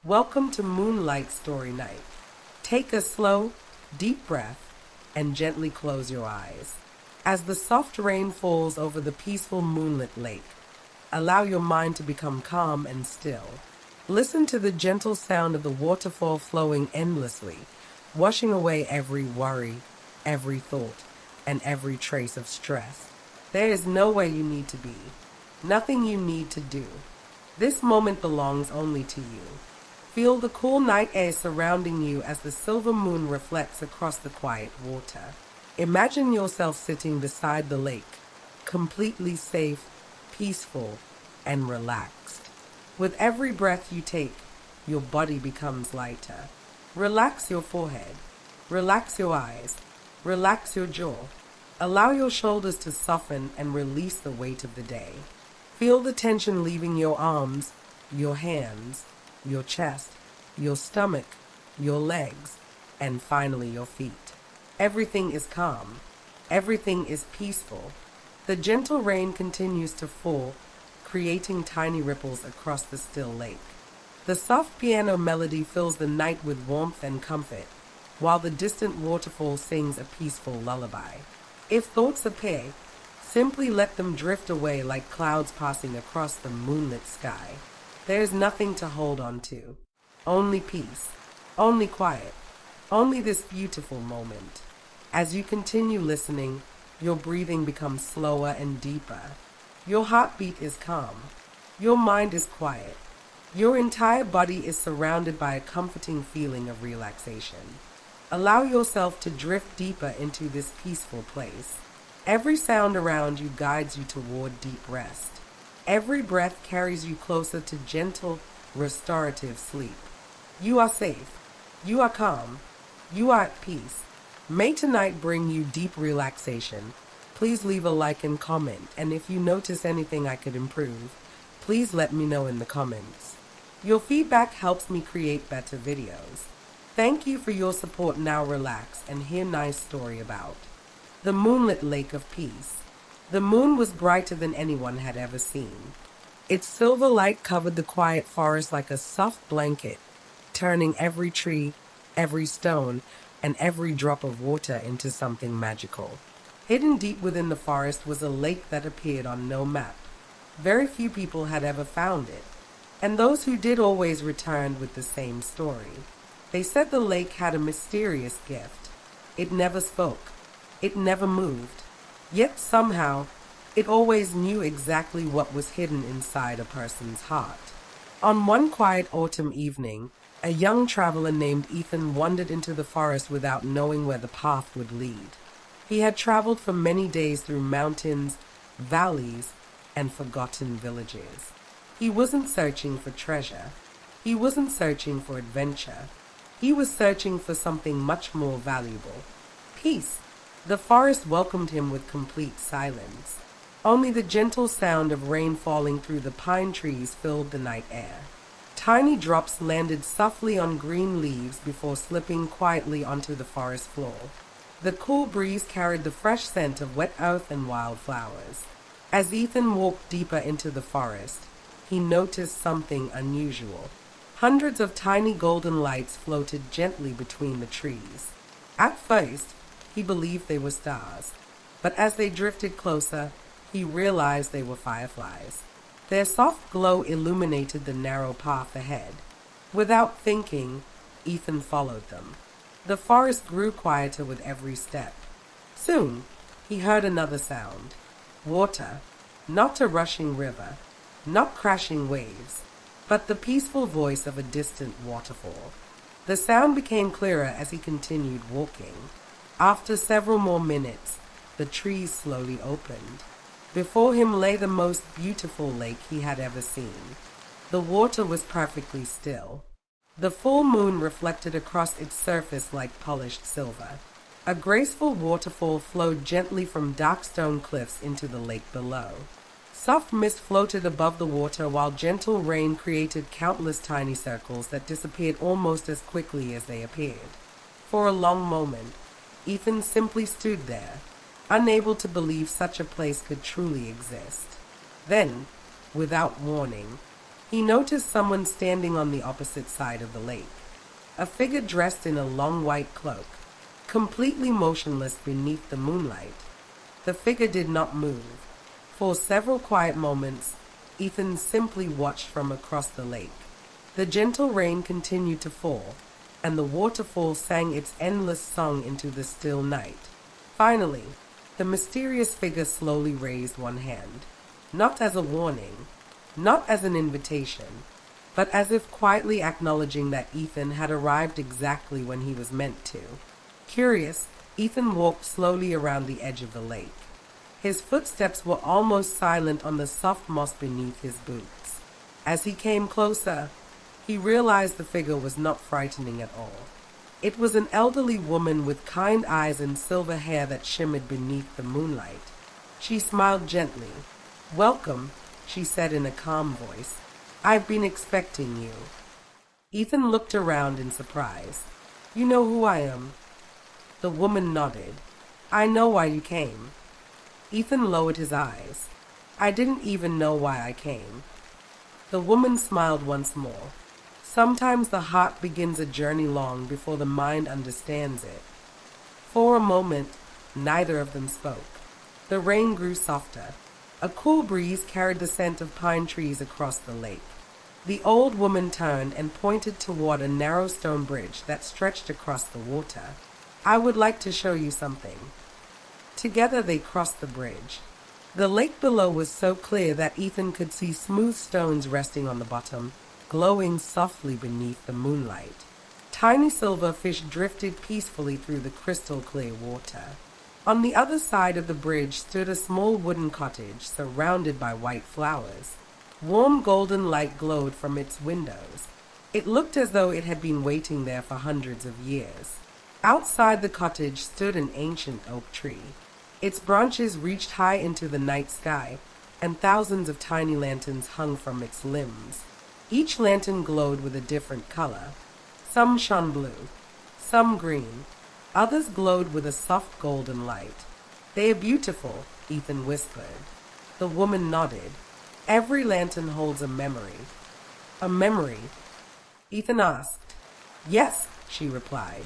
Welcome to Moonlight Story Night. Take a slow, deep breath and gently close your eyes. As the soft rain falls over the peaceful moonlit lake, allow your mind to become calm and still. Listen to the gentle sound of the waterfall flowing endlessly, washing away every worry, every thought, and every trace of stress. There is nowhere you need to be, nothing you need to do. This moment belongs only to you. Feel the cool night air surrounding you as the silver moon reflects across the quiet water. Imagine yourself sitting beside the lake, completely safe, peaceful, and relaxed. With every breath you take, your body becomes lighter. Relax your forehead, relax your eyes, relax your jaw. Allow your shoulders to soften and release the weight of the day. Feel the tension leaving your arms, your hands, your chest, your stomach, your legs, and finally your feet. Everything is calm. Everything is peaceful. The gentle rain continues to fall, creating tiny ripples across the still lake. The soft piano melody fills the night with warmth and comfort, while the distant waterfall sings a peaceful lullaby. If thoughts appear, simply let them drift away like clouds passing across the moonlit sky. There is nothing to hold on to. Only peace, only quiet, only this beautiful moment. As you continue listening, your breathing becomes slower and deeper. Your heartbeat is calm. Your mind is quiet. Your entire body is surrounded by a comforting feeling of relaxation. Allow yourself to drift deeper into this peaceful place. Every sound around you guides you toward deep rest. Every breath carries you closer to gentle, restorative sleep. You are safe. You are calm. You are at peace. May tonight bring you deep relaxation. Please leave a like and comment, and if you notice anything I could improve, please let me know in the comments. Your feedback helps me create better videos. Thank you for your support. Now relax and hear a nice story about the moonlit lake of peace. The moon was brighter than anyone had ever seen. Its silver light covered the quiet forest like a soft blanket, turning every tree, every stone, and every drop of water into something magical. Hidden deep within the forest was a lake that appeared on no map. Very few people had ever found it, and those who did always returned with the same story. They said the lake had a mysterious gift. It never spoke. It never moved. Yet somehow, it always knew exactly what was hidden inside a person's heart. On one quiet autumn evening, a young traveler named Ethan wandered into the forest without knowing where the path would lead. He had traveled for many days through mountains, valleys, and forgotten villages. He wasn't searching for treasure. He wasn't searching for adventure. He was searching for something much more valuable: peace. The forest welcomed him with complete silence. Only the gentle sound of rain falling through the pine trees filled the night air. Tiny drops landed softly on green leaves before slipping quietly onto the forest floor. The cool breeze carried the fresh scent of wet earth and wildflowers. As Ethan walked deeper into the forest, he noticed something unusual. Hundreds of tiny golden lights floated gently between the trees. At first, he believed they were stars, but as they drifted closer, he realized they were fireflies. Their soft glow illuminated the narrow path ahead. Without thinking, Ethan followed them. The forest grew quieter with every step. Soon, he heard another sound. Water, not a rushing river, not crashing waves, but the peaceful voice of a distant waterfall. The sound became clearer as he continued walking. After several more minutes, the trees slowly opened. Before him lay the most beautiful lake he had ever seen. The water was perfectly still. The full moon reflected across its surface like polished silver. A graceful waterfall flowed gently from dark stone cliffs into the lake below. Soft mist floated above the water while gentle rain created countless tiny circles that disappeared almost as quickly as they appeared. For a long moment, Ethan simply stood there, unable to believe such a place could truly exist. Then, without warning, he noticed someone standing on the opposite side of the lake, a figure dressed in a long white cloak, completely motionless beneath the moonlight. The figure did not move. For several quiet moments, Ethan simply watched from across the lake. The gentle rain continued to fall, and the waterfall sang its endless song into the still night. Finally, the mysterious figure slowly raised one hand, not as a warning, not as an invitation, but as if quietly acknowledging that Ethan had arrived exactly when he was meant to. Curious, Ethan walked slowly around the edge of the lake. His footsteps were almost silent on the soft moss beneath his boots. As he came closer, he realized the figure was not frightening at all. It was an elderly woman with kind eyes and silver hair that shimmered beneath the moonlight. She smiled gently. "Welcome," she said in a calm voice. "I've been expecting you." Ethan looked around in surprise. "You know who I am?" The woman nodded. "I know why you came." Ethan lowered his eyes. "I didn't even know why I came." The woman smiled once more. Sometimes the heart begins a journey long before the mind understands it. For a moment, neither of them spoke. The rain grew softer. A cool breeze carried the scent of pine trees across the lake. The old woman turned and pointed toward a narrow stone bridge that stretched across the water. "I would like to show you something." Together they crossed the bridge. The lake below was so clear that Ethan could see smooth stones resting on the bottom, glowing softly beneath the moonlight. Tiny silver fish drifted peacefully through the crystal clear water. On the other side of the bridge stood a small wooden cottage surrounded by white flowers. Warm golden light glowed from its windows. It looked as though it had been waiting there for hundreds of years. Outside the cottage stood an ancient oak tree. Its branches reached high into the night sky, and thousands of tiny lanterns hung from its limbs. Each lantern glowed with a different color. Some shone blue, some green, others glowed with a soft golden light. "They are beautiful," Ethan whispered. The woman nodded. "Every lantern holds a memory." "A memory?" Ethan asked. "Yes," she replied.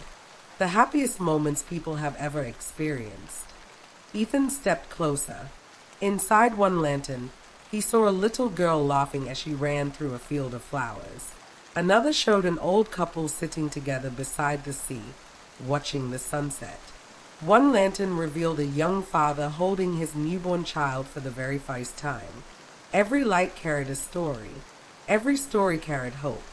"The happiest moments people have ever experienced." Ethan stepped closer. Inside one lantern, he saw a little girl laughing as she ran through a field of flowers. Another showed an old couple sitting together beside the sea, watching the sunset. One lantern revealed a young father holding his newborn child for the very first time. Every light carried a story. Every story carried hope.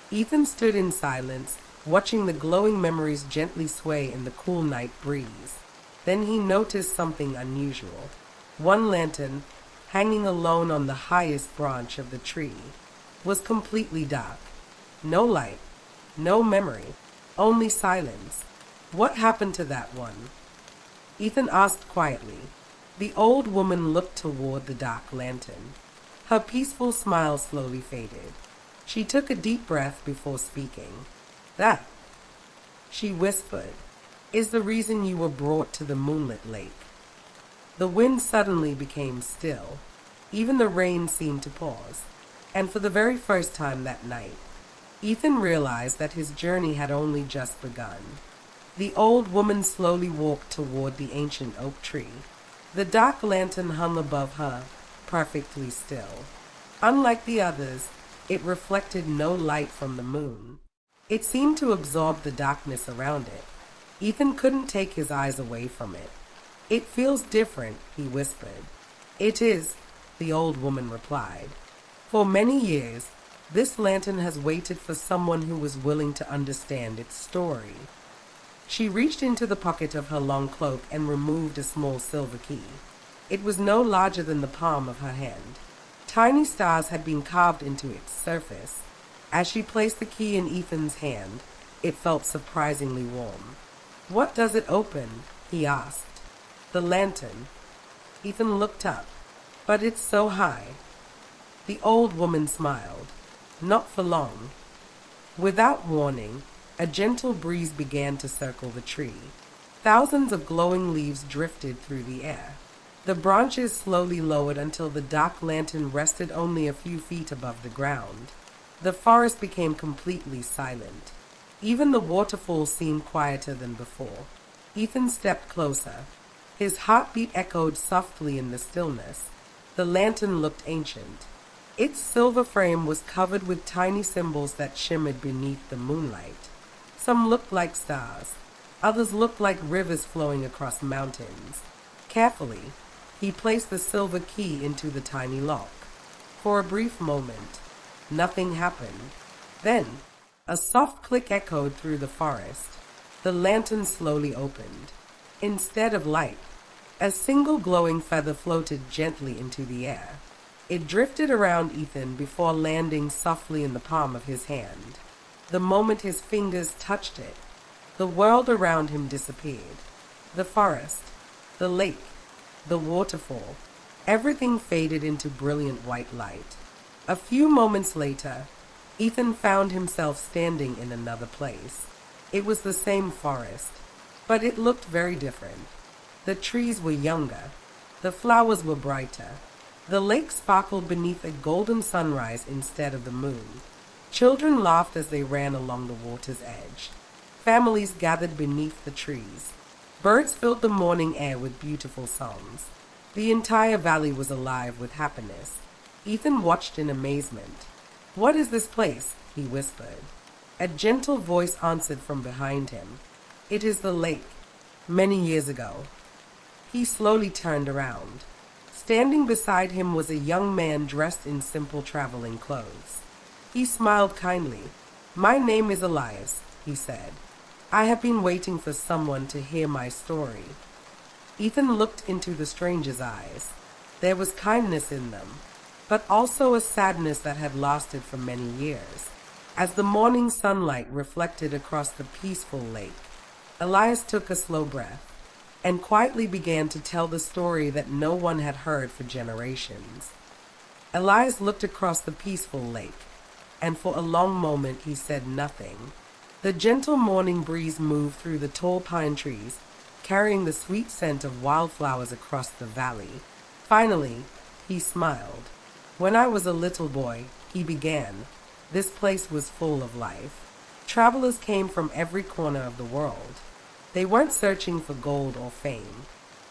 Ethan stood in silence, watching the glowing memories gently sway in the cool night breeze. Then he noticed something unusual. One lantern, hanging alone on the highest branch of the tree, was completely dark. No light, no memory, only silence. "What happened to that one?" Ethan asked quietly. The old woman looked toward the dark lantern. Her peaceful smile slowly faded. She took a deep breath before speaking. "That," she whispered, "is the reason you were brought to the moonlit lake." The wind suddenly became still. Even the rain seemed to pause. And for the very first time that night, Ethan realized that his journey had only just begun. The old woman slowly walked toward the ancient oak tree. The dark lantern hung above her, perfectly still. Unlike the others, it reflected no light from the moon. It seemed to absorb the darkness around it. Ethan couldn't take his eyes away from it. "It feels different," he whispered. "It is," the old woman replied. "For many years, this lantern has waited for someone who was willing to understand its story." She reached into the pocket of her long cloak and removed a small silver key. It was no larger than the palm of her hand. Tiny stars had been carved into its surface. As she placed the key in Ethan's hand, it felt surprisingly warm. "What does it open?" he asked. "The lantern." Ethan looked up. "But it's so high." The old woman smiled. "Not for long." Without warning, a gentle breeze began to circle the tree. Thousands of glowing leaves drifted through the air. The branches slowly lowered until the dock lantern rested only a few feet above the ground. The forest became completely silent. Even the waterfall seemed quieter than before. Ethan stepped closer. His heartbeat echoed softly in the stillness. The lantern looked ancient. Its silver frame was covered with tiny symbols that shimmered beneath the moonlight. Some looked like stars. Others looked like rivers flowing across mountains. Carefully, he placed the silver key into the tiny lock. For a brief moment, nothing happened. Then, a soft click echoed through the forest. The lantern slowly opened. Instead of light, a single glowing feather floated gently into the air. It drifted around Ethan before landing softly in the palm of his hand. The moment his fingers touched it, the world around him disappeared. The forest, the lake, the waterfall, everything faded into brilliant white light. A few moments later, Ethan found himself standing in another place. It was the same forest, but it looked very different. The trees were younger. The flowers were brighter. The lake sparkled beneath a golden sunrise instead of the moon. Children laughed as they ran along the water's edge. Families gathered beneath the trees. Birds filled the morning air with beautiful songs. The entire valley was alive with happiness. Ethan watched in amazement. "What is this place?" he whispered. A gentle voice answered from behind him. "It is the lake. Many years ago." He slowly turned around. Standing beside him was a young man dressed in simple traveling clothes. He smiled kindly. "My name is Elias," he said. "I have been waiting for someone to hear my story." Ethan looked into the stranger's eyes. There was kindness in them, but also a sadness that had lasted for many years. As the morning sunlight reflected across the peaceful lake, Elias took a slow breath and quietly began to tell the story that no one had heard for generations. Elias looked across the peaceful lake, and for a long moment he said nothing. The gentle morning breeze moved through the tall pine trees, carrying the sweet scent of wildflowers across the valley. Finally, he smiled. "When I was a little boy," he began, "this place was full of life. Travelers came from every corner of the world. They weren't searching for gold or fame.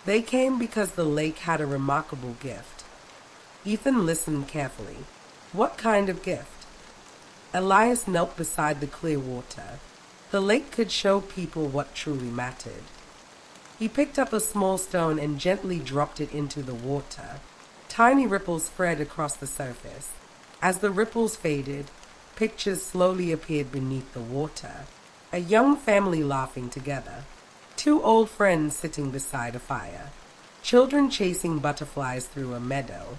They came because the lake had a remarkable gift." Ethan listened carefully. "What kind of gift?" Elias knelt beside the clear water. The lake could show people what truly mattered. He picked up a small stone and gently dropped it into the water. Tiny ripples spread across the surface. As the ripples faded, pictures slowly appeared beneath the water. A young family laughing together. Two old friends sitting beside a fire. Children chasing butterflies through a meadow.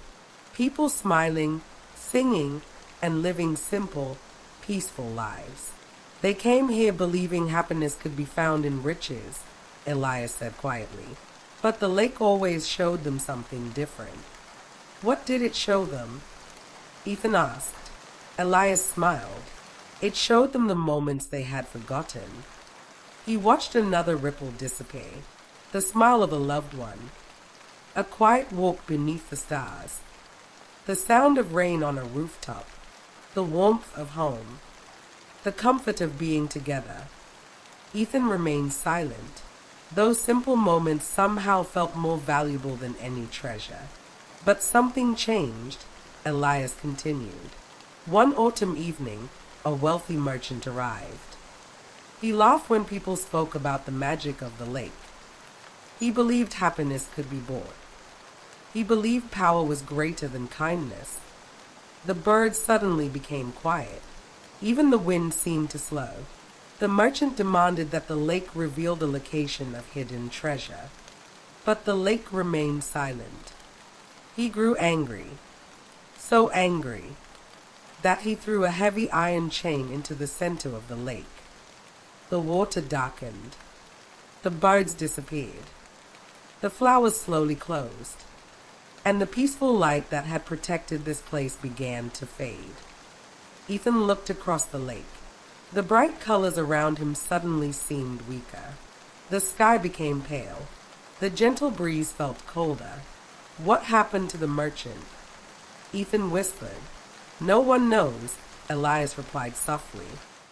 People smiling, singing, and living simple, peaceful lives. "They came here believing happiness could be found in riches," Elias said quietly. "But the lake always showed them something different." "What did it show them?" Ethan asked. Elias smiled. "It showed them the moments they had forgotten." He watched another ripple disappear. The smile of a loved one. A quiet walk beneath the stars. The sound of rain on a rooftop. The warmth of home. The comfort of being together. Ethan remained silent. Those simple moments somehow felt more valuable than any treasure. But something changed, Elias continued. One autumn evening, a wealthy merchant arrived. He laughed when people spoke about the magic of the lake. He believed happiness could be bought. He believed power was greater than kindness. The birds suddenly became quiet. Even the wind seemed to slow. The merchant demanded that the lake reveal the location of hidden treasure. But the lake remained silent. He grew angry, so angry, that he threw a heavy iron chain into the center of the lake. The water darkened. The birds disappeared. The flowers slowly closed. And the peaceful light that had protected this place began to fade. Ethan looked across the lake. The bright colors around him suddenly seemed weaker. The sky became pale. The gentle breeze felt colder. What happened to the merchant? Ethan whispered. No one knows, Elias replied softly.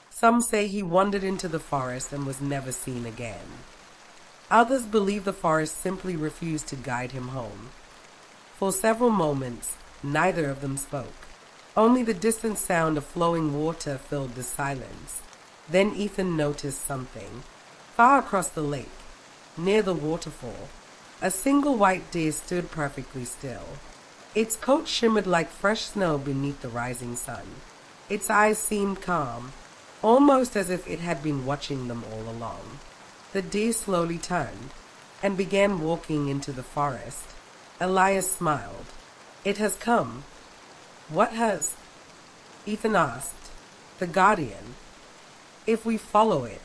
Some say he wandered into the forest and was never seen again. Others believe the forest simply refused to guide him home. For several moments, neither of them spoke. Only the distant sound of flowing water filled the silence. Then Ethan noticed something. Far across the lake, near the waterfall, a single white deer stood perfectly still. Its coat shimmered like fresh snow beneath the rising sun. Its eyes seemed calm, almost as if it had been watching them all along. The deer slowly turned and began walking into the forest. Elias smiled. It has come. What has? Ethan asked. The guardian. If we follow it,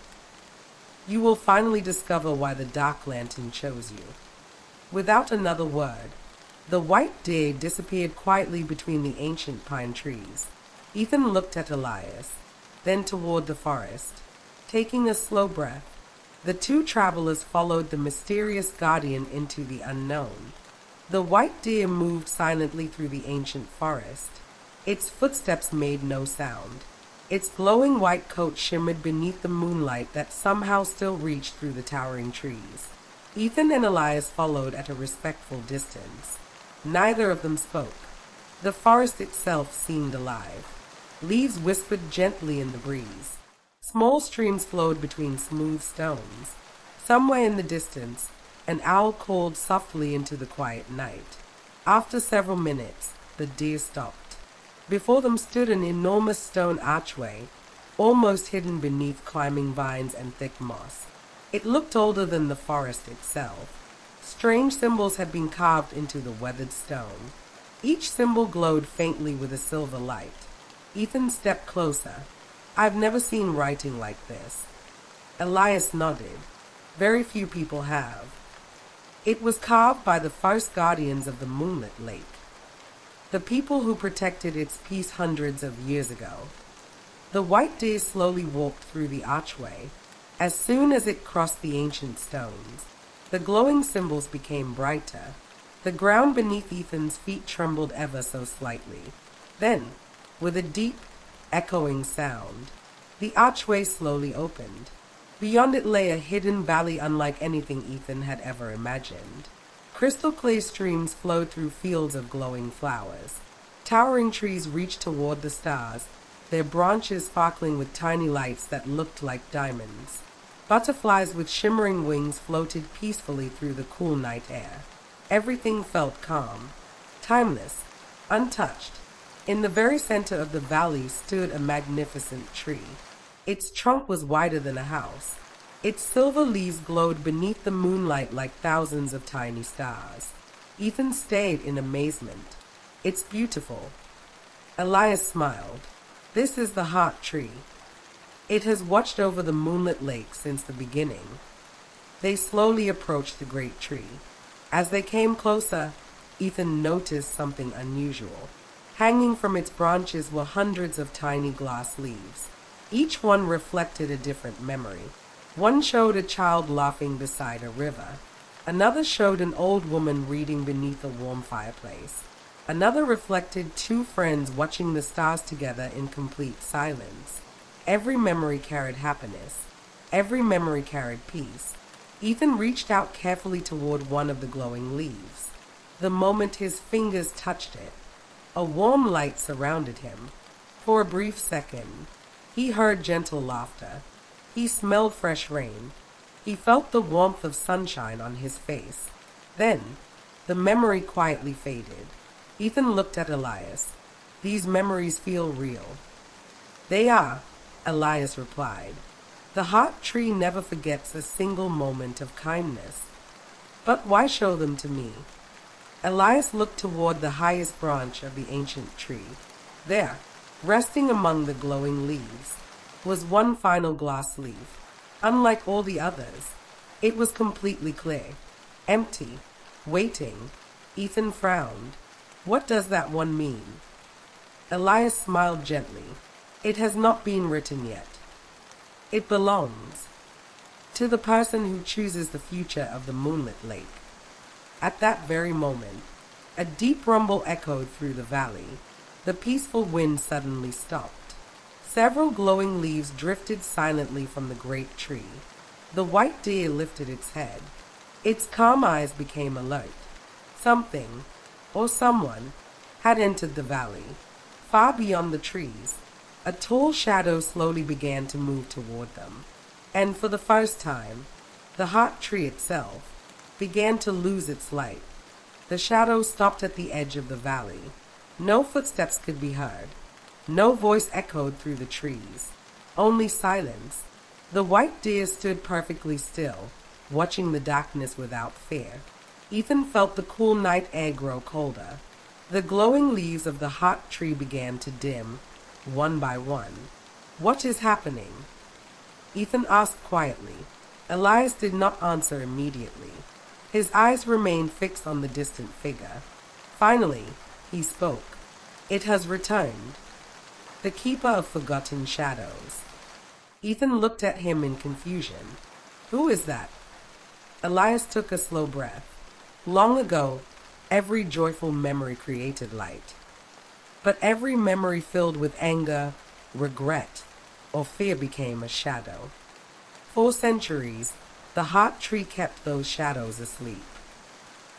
you will finally discover why the Dark Lantern chose you. Without another word, the white deer disappeared quietly between the ancient pine trees. Ethan looked at Elias, then toward the forest. Taking a slow breath, the two travelers followed the mysterious guardian into the unknown. The white deer moved silently through the ancient forest. Its footsteps made no sound. Its glowing white coat shimmered beneath the moonlight that somehow still reached through the towering trees. Ethan and Elias followed at a respectful distance. Neither of them spoke. The forest itself seemed alive. Leaves whispered gently in the breeze. Small streams flowed between smooth stones. Somewhere in the distance, an owl called softly into the quiet night. After several minutes, the deer stopped. Before them stood an enormous stone archway, almost hidden beneath climbing vines and thick moss. It looked older than the forest itself. Strange symbols had been carved into the weathered stone. Each symbol glowed faintly with a silver light. Ethan stepped closer. I've never seen writing like this. Elias nodded. Very few people have. It was carved by the first guardians of the Moonlit Lake, the people who protected its peace hundreds of years ago. The white deer slowly walked through the archway. As soon as it crossed the ancient stones, the glowing symbols became brighter. The ground beneath Ethan's feet trembled ever so slightly. Then, with a deep, echoing sound, the archway slowly opened. Beyond it lay a hidden valley unlike anything Ethan had ever imagined. Crystal clear streams flowed through fields of glowing flowers. Towering trees reached toward the stars, their branches sparkling with tiny lights that looked like diamonds. Butterflies with shimmering wings floated peacefully through the cool night air. Everything felt calm, timeless, untouched. In the very center of the valley stood a magnificent tree. Its trunk was wider than a house. Its silver leaves glowed beneath the moonlight like thousands of tiny stars. Ethan stared in amazement. It's beautiful. Elias smiled. This is the heart tree. It has watched over the moonlit lake since the beginning. They slowly approached the great tree. As they came closer, Ethan noticed something unusual. Hanging from its branches were hundreds of tiny glass leaves. Each one reflected a different memory. One showed a child laughing beside a river. Another showed an old woman reading beneath a warm fireplace. Another reflected two friends watching the stars together in complete silence. Every memory carried happiness. Every memory carried peace. Ethan reached out carefully toward one of the glowing leaves. The moment his fingers touched it, a warm light surrounded him. For a brief second, he heard gentle laughter. He smelled fresh rain. He felt the warmth of sunshine on his face. Then, the memory quietly faded. Ethan looked at Elias. These memories feel real. They are, Elias replied. The heart tree never forgets a single moment of kindness. But why show them to me? Elias looked toward the highest branch of the ancient tree. There, resting among the glowing leaves, was one final glass leaf. Unlike all the others, it was completely clear, empty, waiting. Ethan frowned. What does that one mean? Elias smiled gently. It has not been written yet. It belongs to the person who chooses the future of the Moonlit Lake. At that very moment, A deep rumble echoed through the valley. The peaceful wind suddenly stopped. Several glowing leaves drifted silently from the great tree. The white deer lifted its head. Its calm eyes became alert. Something, or someone, had entered the valley. Far beyond the trees, a tall shadow slowly began to move toward them. And for the first time, the heart tree itself began to lose its light. The shadow stopped at the edge of the valley. No footsteps could be heard. No voice echoed through the trees. Only silence. The white deer stood perfectly still, watching the darkness without fear. Ethan felt the cool night air grow colder. The glowing leaves of the hot tree began to dim, one by one. "What is happening?" Ethan asked quietly. Elias did not answer immediately. His eyes remained fixed on the distant figure. Finally, he spoke. "It has returned. The keeper of forgotten shadows." Ethan looked at him in confusion. "Who is that?" Elias took a slow breath. Long ago, every joyful memory created light. But every memory filled with anger, regret, or fear became a shadow. For centuries, the heart tree kept those shadows asleep.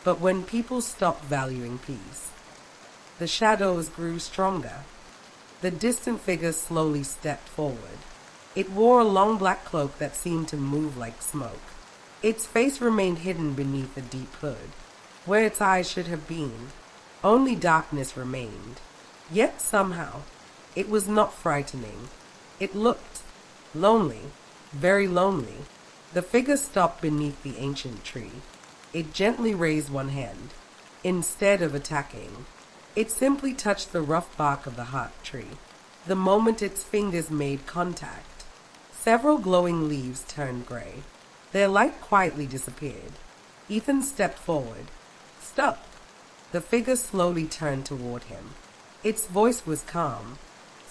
But when people stopped valuing peace, the shadows grew stronger. The distant figure slowly stepped forward. It wore a long black cloak that seemed to move like smoke. Its face remained hidden beneath a deep hood. Where its eyes should have been, only darkness remained. Yet somehow, it was not frightening. It looked lonely, very lonely. The figure stopped beneath the ancient tree. It gently raised one hand. Instead of attacking, it simply touched the rough bark of the heart tree. The moment its fingers made contact, several glowing leaves turned gray. Their light quietly disappeared. Ethan stepped forward. "Stop!" The figure slowly turned toward him. Its voice was calm,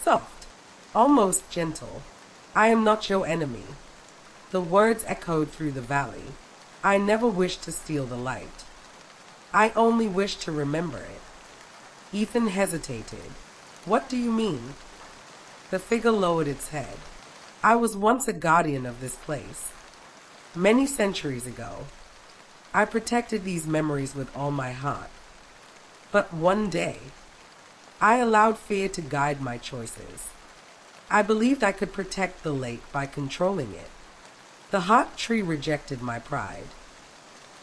soft, almost gentle. "I am not your enemy." The words echoed through the valley. "I never wished to steal the light. I only wished to remember it." Ethan hesitated. "What do you mean?" The figure lowered its head. "I was once a guardian of this place. Many centuries ago. I protected these memories with all my heart. But one day, I allowed fear to guide my choices. I believed I could protect the lake by controlling it. The heart tree rejected my pride.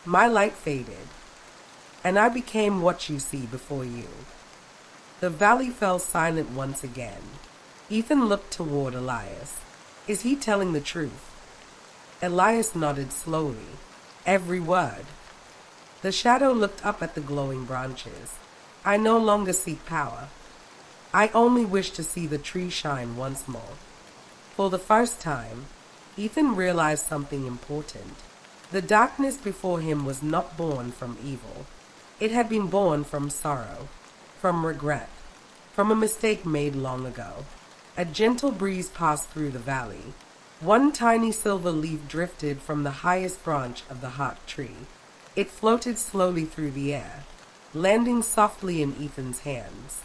My light faded, and I became what you see before you." The valley fell silent once again. Ethan looked toward Elias. "Is he telling the truth?" Elias nodded slowly. "Every word." The shadow looked up at the glowing branches. "I no longer seek power. I only wish to see the tree shine once more." For the first time, Ethan realized something important. The darkness before him was not born from evil. It had been born from sorrow, from regret, from a mistake made long ago. A gentle breeze passed through the valley. One tiny silver leaf drifted from the highest branch of the heart tree. It floated slowly through the air, landing softly in Ethan's hands.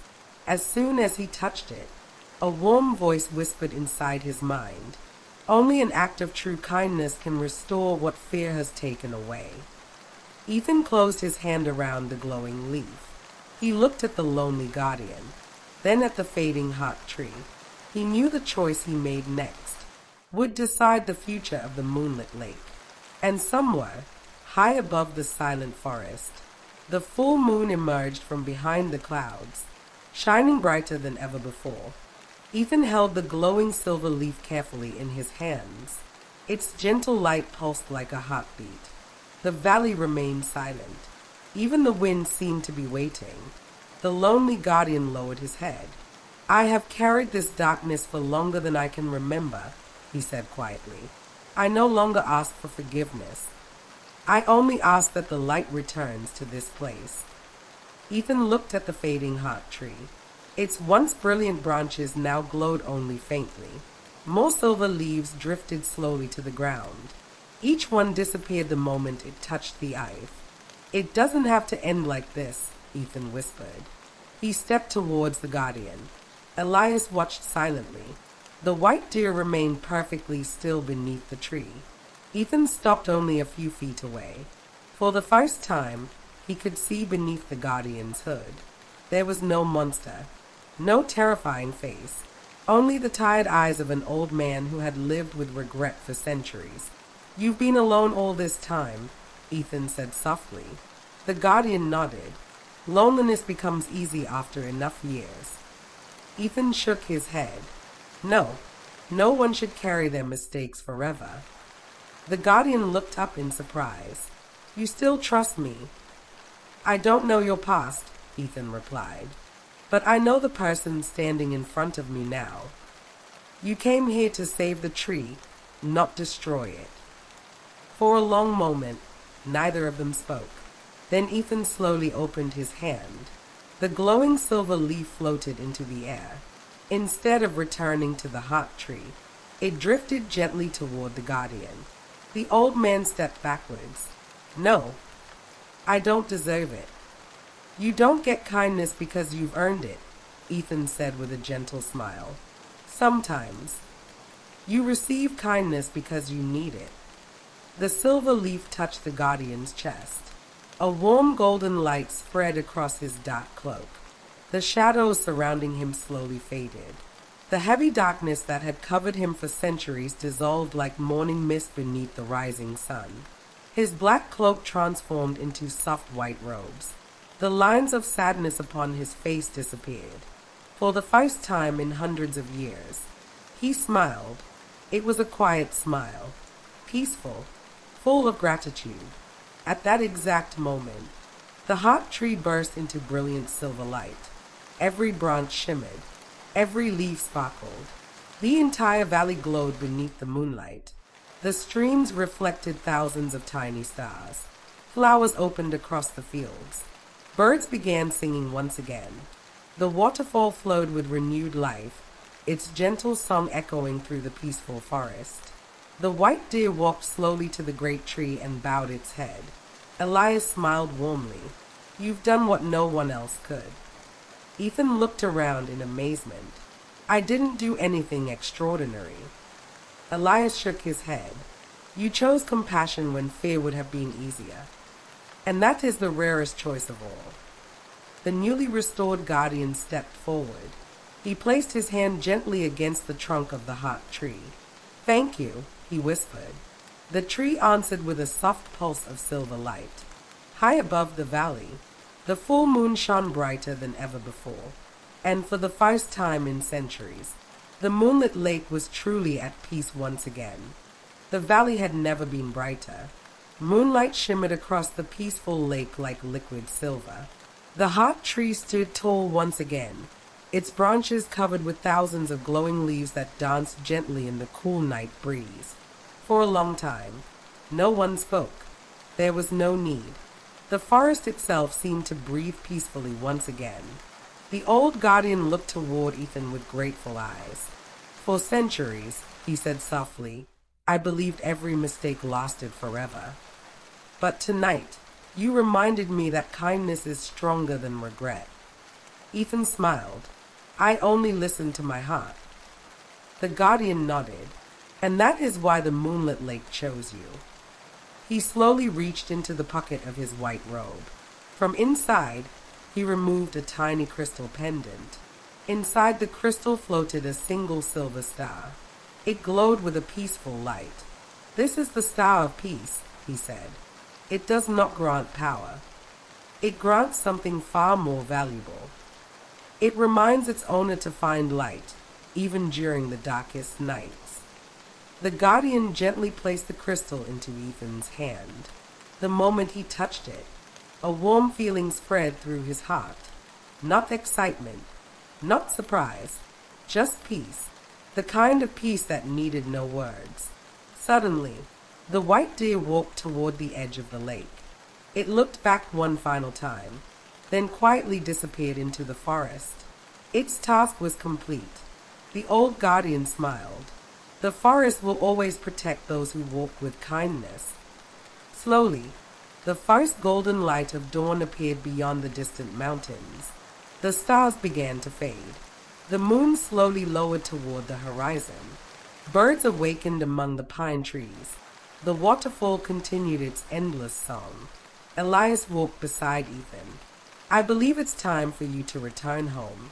As soon as he touched it, a warm voice whispered inside his mind, "Only an act of true kindness can restore what fear has taken away." Ethan closed his hand around the glowing leaf. He looked at the lonely guardian, then at the fading heart tree. He knew the choice he made next would decide the future of the moonlit lake. And somewhere, high above the silent forest, the full moon emerged from behind the clouds, shining brighter than ever before. Ethan held the glowing silver leaf carefully in his hands. Its gentle light pulsed like a heartbeat. The valley remained silent. Even the wind seemed to be waiting. The lonely guardian lowered his head. "I have carried this darkness for longer than I can remember," he said quietly. "I no longer ask for forgiveness. I only ask that the light returns to this place." Ethan looked at the fading heart tree. Its once brilliant branches now glowed only faintly. More silver leaves drifted slowly to the ground. Each one disappeared the moment it touched the earth. "It doesn't have to end like this," Ethan whispered. He stepped towards the guardian. Elias watched silently. The white deer remained perfectly still beneath the tree. Ethan stopped only a few feet away. For the first time, he could see beneath the guardian's hood. There was no monster, no terrifying face, only the tired eyes of an old man who had lived with regret for centuries. "You've been alone all this time," Ethan said softly. The guardian nodded. "Loneliness becomes easy after enough years." Ethan shook his head. "No, no one should carry their mistakes forever." The guardian looked up in surprise. "You still trust me?" "I don't know your past," Ethan replied, "but I know the person standing in front of me now. You came here to save the tree, not destroy it." For a long moment, neither of them spoke. Then Ethan slowly opened his hand. The glowing silver leaf floated into the air. Instead of returning to the heart tree, it drifted gently toward the guardian. The old man stepped backwards. "No, I don't deserve it." "You don't get kindness because you've earned it," Ethan said with a gentle smile. "Sometimes. You receive kindness because you need it." The silver leaf touched the guardian's chest. A warm golden light spread across his dark cloak. The shadows surrounding him slowly faded. The heavy darkness that had covered him for centuries dissolved like morning mist beneath the rising sun. His black cloak transformed into soft white robes. The lines of sadness upon his face disappeared. For the first time in hundreds of years, he smiled. It was a quiet smile, peaceful, full of gratitude. At that exact moment, the heart tree burst into brilliant silver light. Every branch shimmered. Every leaf sparkled. The entire valley glowed beneath the moonlight. The streams reflected thousands of tiny stars. Flowers opened across the fields. Birds began singing once again. The waterfall flowed with renewed life, its gentle song echoing through the peaceful forest. The white deer walked slowly to the great tree and bowed its head. Elias smiled warmly. "You've done what no one else could." Ethan looked around in amazement. "I didn't do anything extraordinary." Elias shook his head. "You chose compassion when fear would have been easier. And that is the rarest choice of all." The newly restored guardian stepped forward. He placed his hand gently against the trunk of the heart tree. "Thank you," he whispered. The tree answered with a soft pulse of silver light. High above the valley, the full moon shone brighter than ever before, and for the first time in centuries, the moonlit lake was truly at peace once again. The valley had never been brighter. Moonlight shimmered across the peaceful lake like liquid silver. The heart tree stood tall once again, its branches covered with thousands of glowing leaves that danced gently in the cool night breeze. For a long time, no one spoke. There was no need. The forest itself seemed to breathe peacefully once again. The old guardian looked toward Ethan with grateful eyes. "For centuries," he said softly, "I believed every mistake lasted forever. But tonight, you reminded me that kindness is stronger than regret." Ethan smiled. "I only listened to my heart." The guardian nodded. "And that is why the moonlit lake chose you." He slowly reached into the pocket of his white robe. From inside, he removed a tiny crystal pendant. Inside the crystal floated a single silver star. It glowed with a peaceful light. "This is the star of peace," he said. "It does not grant power. It grants something far more valuable. It reminds its owner to find light, even during the darkest nights." The guardian gently placed the crystal into Ethan's hand. The moment he touched it, a warm feeling spread through his heart. Not excitement, not surprise, just peace. The kind of peace that needed no words. Suddenly, the white deer walked toward the edge of the lake. It looked back one final time, then quietly disappeared into the forest. Its task was complete. The old guardian smiled. "The forest will always protect those who walk with kindness." Slowly, The first golden light of dawn appeared beyond the distant mountains. The stars began to fade. The moon slowly lowered toward the horizon. Birds awakened among the pine trees. The waterfall continued its endless song. Elias walked beside Ethan. "I believe it's time for you to return home."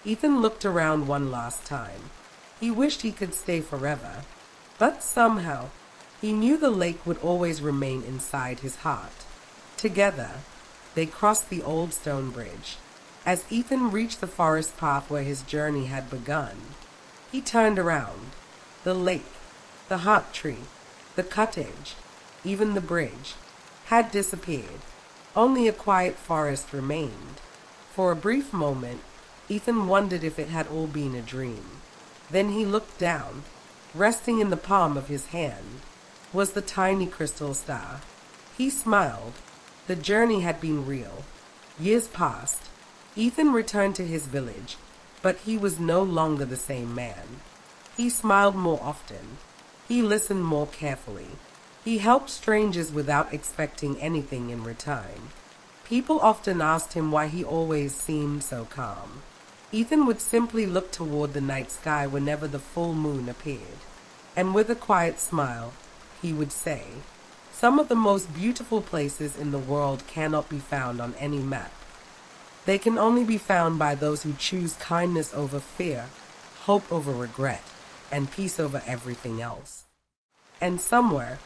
Ethan looked around one last time. He wished he could stay forever, but somehow he knew the lake would always remain inside his heart. Together, they crossed the old stone bridge. As Ethan reached the forest path where his journey had begun, he turned around. The lake, the heart tree, the cottage, even the bridge, had disappeared. Only a quiet forest remained. For a brief moment, Ethan wondered if it had all been a dream. Then he looked down. Resting in the palm of his hand was the tiny crystal star. He smiled. The journey had been real. Years passed. Ethan returned to his village, but he was no longer the same man. He smiled more often. He listened more carefully. He helped strangers without expecting anything in return. People often asked him why he always seemed so calm. Ethan would simply look toward the night sky whenever the full moon appeared, and with a quiet smile, he would say, "Some of the most beautiful places in the world cannot be found on any map. They can only be found by those who choose kindness over fear, hope over regret, and peace over everything else." And somewhere,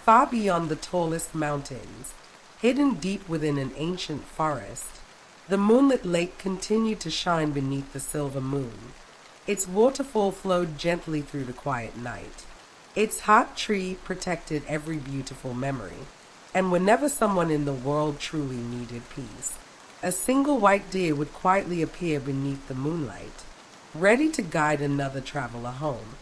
far beyond the tallest mountains, hidden deep within an ancient forest, the moonlit lake continued to shine beneath the silver moon. Its waterfall flowed gently through the quiet night. Its heart tree protected every beautiful memory. And whenever someone in the world truly needed peace, a single white deer would quietly appear beneath the moonlight, ready to guide another traveler home.